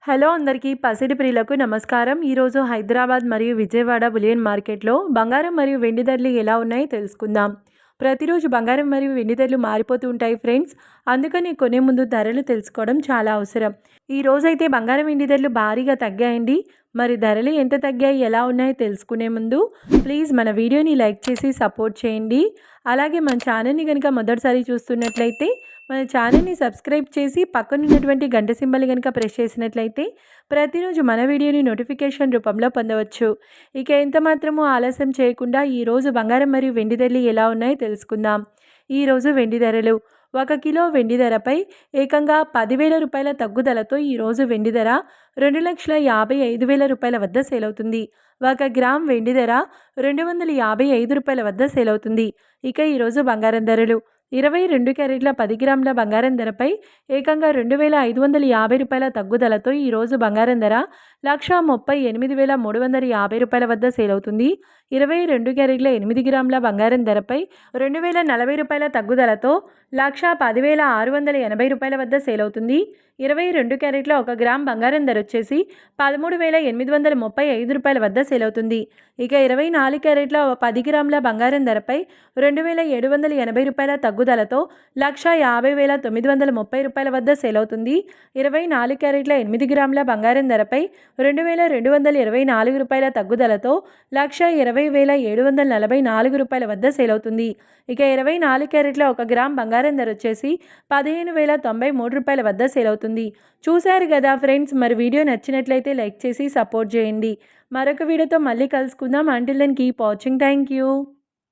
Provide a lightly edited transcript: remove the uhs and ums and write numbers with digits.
Hello అందరికీ పసిడి ప్రియులకు నమస్కారం. ఈరోజు హైదరాబాద్ మరియు విజయవాడ బులియన్ మార్కెట్లో బంగారం మరియు వెండి ధరలు ఎలా ఉన్నాయో తెలుసుకుందాం. ప్రతిరోజు బంగారం మరియు వెండి ధరలు మారిపోతూ ఉంటాయి ఫ్రెండ్స్. అందుకని కొనే ముందు ధరలు తెలుసుకోవడం చాలా అవసరం. ఈ రోజైతే బంగారం వెండి ధరలు భారీగా తగ్గాయండి. మరి ధరలు ఎంత తగ్గాయి, ఎలా ఉన్నాయో తెలుసుకునే ముందు ప్లీజ్ మన వీడియోని లైక్ చేసి సపోర్ట్ చేయండి. అలాగే మన ఛానల్ని కనుక మొదటిసారి చూస్తున్నట్లయితే మన ఛానల్ని సబ్స్క్రైబ్ చేసి పక్కనున్నటువంటి గంట సింబల్ కనుక ప్రెస్ చేసినట్లయితే ప్రతిరోజు మన వీడియోని నోటిఫికేషన్ రూపంలో పొందవచ్చు. ఇక ఎంత మాత్రమూ ఆలస్యం చేయకుండా ఈరోజు బంగారం మరియు వెండి ధరలు ఎలా ఉన్నాయో తెలుసుకుందాం. ఈరోజు వెండి ధరలు 1 కిలో వెండి ధరపై ఏకంగా 10,000 రూపాయల తగ్గుదలతో ఈరోజు వెండి ధర 2,55,000 రూపాయల వద్ద సేల్ అవుతుంది. 1 గ్రామ్ వెండి ధర 255 రూపాయల వద్ద సేల్ అవుతుంది. ఇక ఈరోజు బంగారం ధరలు 22 క్యారెట్ల 10 గ్రాముల బంగారం ధరపై ఏకంగా 2,550 రూపాయల తగ్గుదలతో ఈరోజు బంగారం ధర 1,38,350 రూపాయల వద్ద సేల్ అవుతుంది. 22 క్యారెట్ల 8 గ్రాముల బంగారం ధరపై 2,040 రూపాయల తగ్గుదలతో 1,10,680 రూపాయల వద్ద సేల్ అవుతుంది. 22 క్యారెట్ల 1 గ్రామ్ బంగారం ధర వచ్చేసి 13,835 రూపాయల వద్ద సేల్ అవుతుంది. ఇక 24 క్యారెట్ల 10 గ్రాముల బంగారం ధరపై 2,780 రూపాయల తగ్గుదలతో 1,50,930 రూపాయల వద్ద సేల్ అవుతుంది. 24 క్యారెట్ల 8 గ్రాముల బంగారం ధరపై 2,224 రూపాయల తగ్గుదలతో 1,20,744 రూపాయల వద్ద సేల్ అవుతుంది. ఇక 24 క్యారెట్ల 1 గ్రామ్ బంగారం ధర వచ్చేసి 15,093 రూపాయల వద్ద సేల్ అవుతుంది. చూశారు కదా ఫ్రెండ్స్, మరి వీడియో నచ్చినట్లయితే లైక్ చేసి సపోర్ట్ చేయండి. మరొక వీడియోతో మళ్ళీ కలుసుకుందాం. Until then keep watching. Thank you.